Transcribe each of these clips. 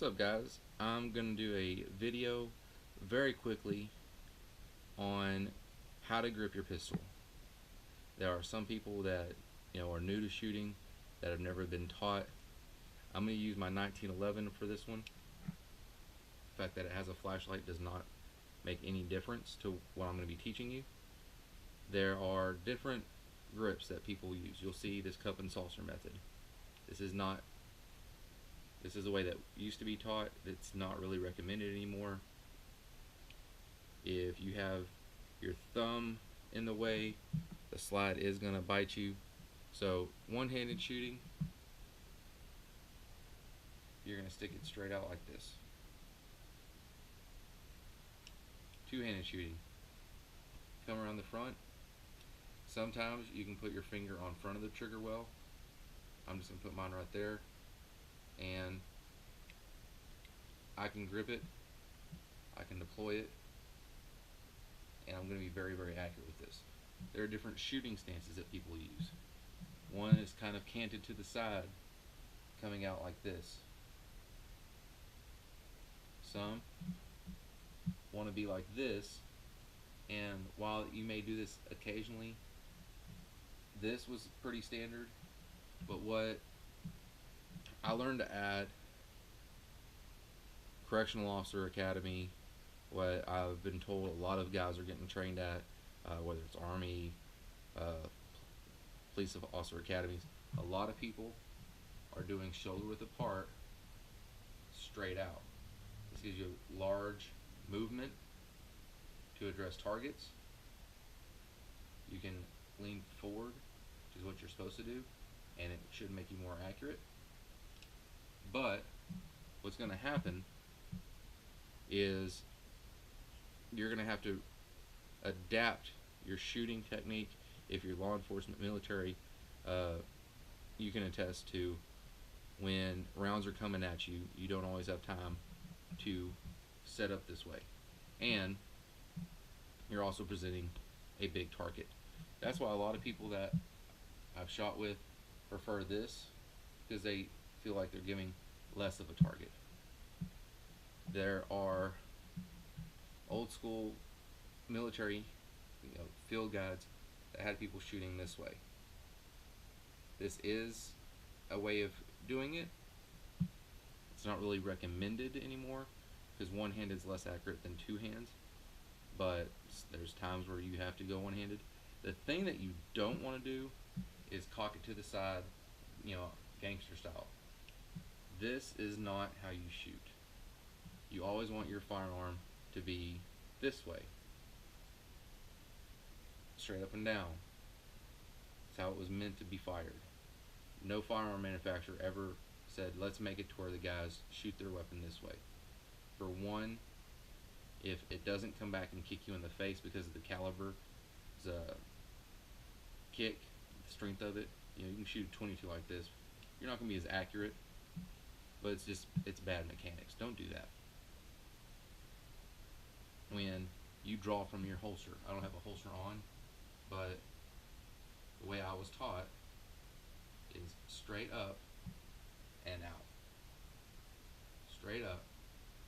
What's up, guys? I'm going to do a video very quickly on how to grip your pistol. There are some people that are new to shooting that have never been taught. I'm going to use my 1911 for this one. The fact that it has a flashlight does not make any difference to what I'm going to be teaching you. There are different grips that people use. You'll see this cup and saucer method. This is a way that used to be taught. It's not really recommended anymore. If you have your thumb in the way, the slide is going to bite you. So one-handed shooting, you're going to stick it straight out like this. Two-handed shooting, come around the front. Sometimes you can put your finger on front of the trigger well. I'm just going to put mine right there, and I can grip it, I can deploy it, and I'm going to be very, very accurate with this. There are different shooting stances that people use. One is kind of canted to the side, coming out like this. Some want to be like this, and while you may do this occasionally, this was pretty standard, but what I learned to add Correctional Officer Academy, what I've been told a lot of guys are getting trained at, whether it's Army, Police Officer Academies, a lot of people are doing shoulder width apart, straight out. This gives you a large movement to address targets. You can lean forward, which is what you're supposed to do, and it should make you more accurate. But what's going to happen is you're going to have to adapt your shooting technique. If you're law enforcement, military, you can attest to when rounds are coming at you, you don't always have time to set up this way, and you're also presenting a big target. That's why a lot of people that I've shot with prefer this, because they feel like they're giving less of a target. There are old school military field guides that had people shooting this way. This is a way of doing it. It's not really recommended anymore because one hand is less accurate than two hands, but there's times where you have to go one-handed. The thing that you don't want to do is cock it to the side, gangster style. This is not how you shoot. You always want your firearm to be this way, straight up and down. That's how it was meant to be fired. No firearm manufacturer ever said, let's make it to where the guys shoot their weapon this way. For one, if it doesn't come back and kick you in the face because of the caliber, the kick, the strength of it, you can shoot a 22 like this. You're not going to be as accurate, but it's bad mechanics. Don't do that. When you draw from your holster, I don't have a holster on, but the way I was taught is straight up and out. Straight up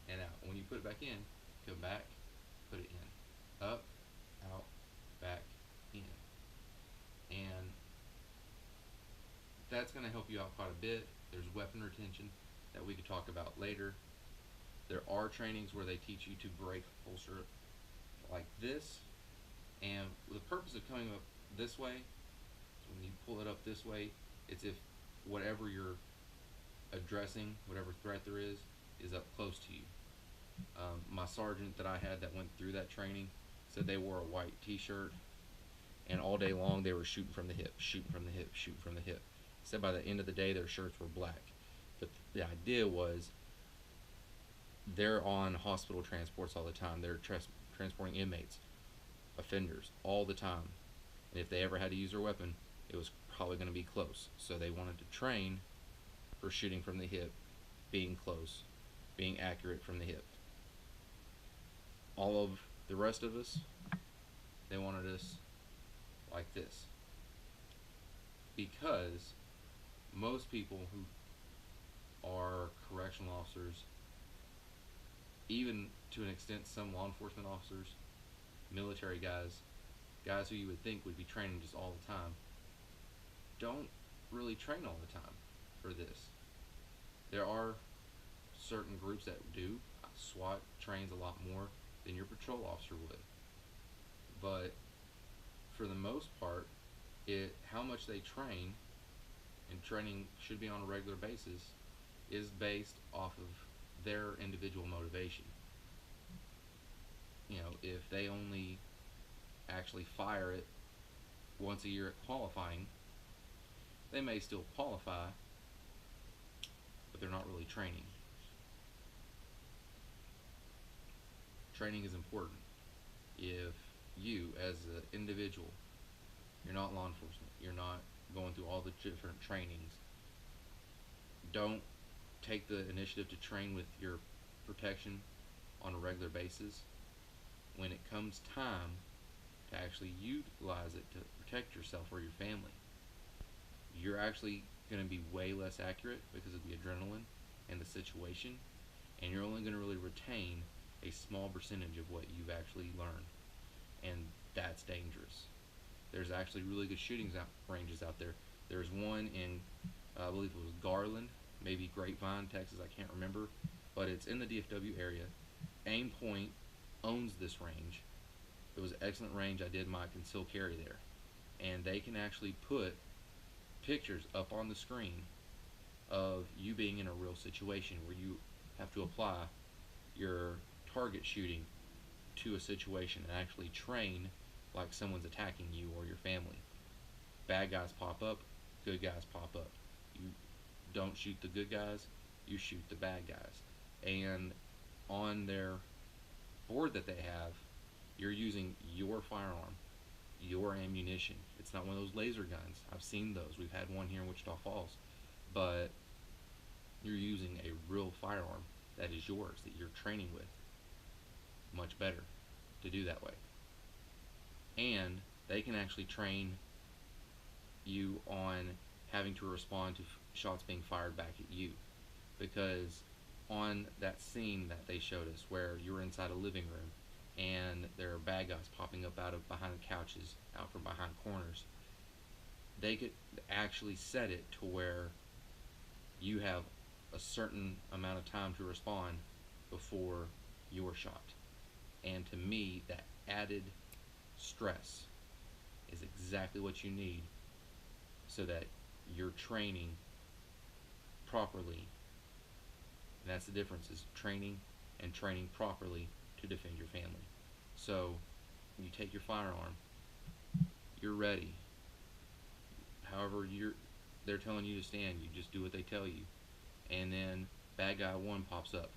and out. When you put it back in, come back, put it in. Up, out, back, in. And that's going to help you out quite a bit. There's weapon retention that we could talk about later. There are trainings where they teach you to break holster like this, and the purpose of coming up this way, when you pull it up this way, it's if whatever you're addressing, whatever threat there is up close to you. My sergeant that I had that went through that training said they wore a white t-shirt, and all day long they were shooting from the hip, shooting from the hip, shooting from the hip. He said by the end of the day their shirts were black. But the idea was they're on hospital transports all the time. They're transporting inmates, offenders, all the time. And if they ever had to use their weapon, it was probably going to be close. So they wanted to train for shooting from the hip, being close, being accurate from the hip. All of the rest of us, they wanted us like this. Because most people who are correctional officers even to an extent, some law enforcement officers, military guys who you would think would be training just all the time, don't really train all the time for this. There are certain groups that do. SWAT trains a lot more than your patrol officer would. But for the most part, how much they train, and training should be on a regular basis, is based off of their individual motivation. If they only actually fire it once a year at qualifying, they may still qualify, but they're not really training. Training is important. If you, as an individual, you're not law enforcement, you're not going through all the different trainings, don't take the initiative to train with your protection on a regular basis, when it comes time to actually utilize it to protect yourself or your family, you're actually going to be way less accurate because of the adrenaline and the situation, and you're only going to really retain a small percentage of what you've actually learned, and that's dangerous. There's actually really good ranges out there. There's one in, I believe it was Garland, maybe Grapevine, Texas, I can't remember, but it's in the DFW area. Aimpoint owns this range. It was an excellent range. I did my concealed carry there, and they can actually put pictures up on the screen of you being in a real situation where you have to apply your target shooting to a situation and actually train like someone's attacking you or your family. Bad guys pop up, good guys pop up. You don't shoot the good guys, you shoot the bad guys. And on their board that they have, you're using your firearm, your ammunition. It's not one of those laser guns. I've seen those. We've had one here in Wichita Falls. But you're using a real firearm that is yours, that you're training with. Much better to do that way. And they can actually train you on having to respond to shots being fired back at you. Because on that scene that they showed us where you were inside a living room and there are bad guys popping up out of behind couches, out from behind corners, they could actually set it to where you have a certain amount of time to respond before you're shot. And to me, that added stress is exactly what you need so that you're training properly. And that's the difference, is training and training properly to defend your family. So you take your firearm, you're ready. However they're telling you to stand, you just do what they tell you. And then bad guy 1 pops up,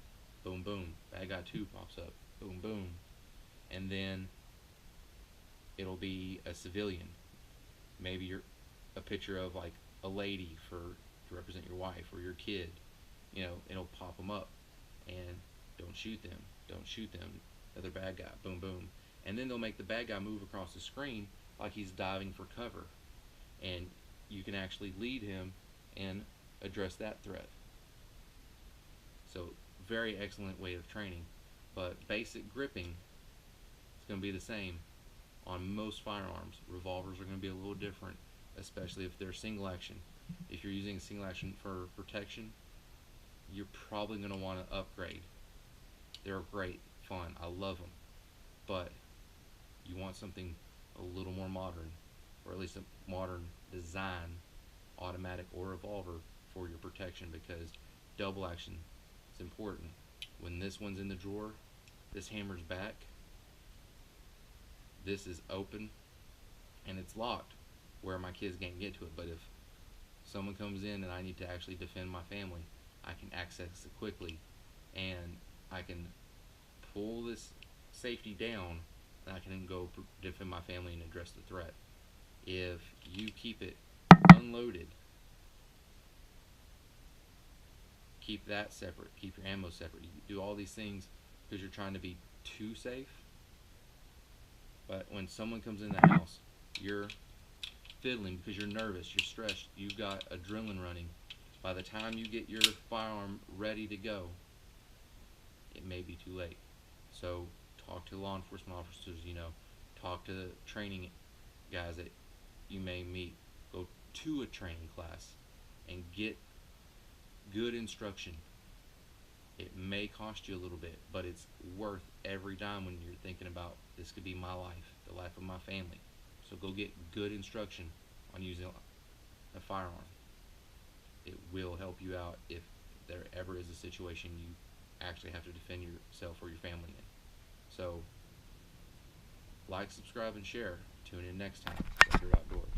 boom boom. Bad guy 2 pops up, boom boom. And then it'll be a civilian. Maybe you're a picture of like a lady to represent your wife or your kid. It'll pop them up, and don't shoot them. Don't shoot them. Another bad guy. Boom, boom. And then they'll make the bad guy move across the screen like he's diving for cover, and you can actually lead him and address that threat. So, very excellent way of training. But basic gripping is going to be the same on most firearms. Revolvers are going to be a little different, especially if they're single action. If you're using single action for protection, you're probably going to want to upgrade. They're great, fun, I love them, but you want something a little more modern, or at least a modern design, automatic or revolver, for your protection, because double action is important. When this one's in the drawer, this hammer's back, this is open, and it's locked where my kids can't get to it. But if someone comes in and I need to actually defend my family, I can access it quickly, and I can pull this safety down, and I can then go defend my family and address the threat. If you keep it unloaded, keep that separate, keep your ammo separate, you do all these things because you're trying to be too safe. But when someone comes in the house, you're fiddling because you're nervous, you're stressed, you've got adrenaline running. By the time you get your firearm ready to go, it may be too late. So talk to law enforcement officers, talk to the training guys that you may meet. Go to a training class and get good instruction. It may cost you a little bit, but it's worth every dime when you're thinking about this could be my life, the life of my family. So go get good instruction on using a firearm. It will help you out if there ever is a situation you actually have to defend yourself or your family in. So, like, subscribe, and share. Tune in next time. Secure Outdoors.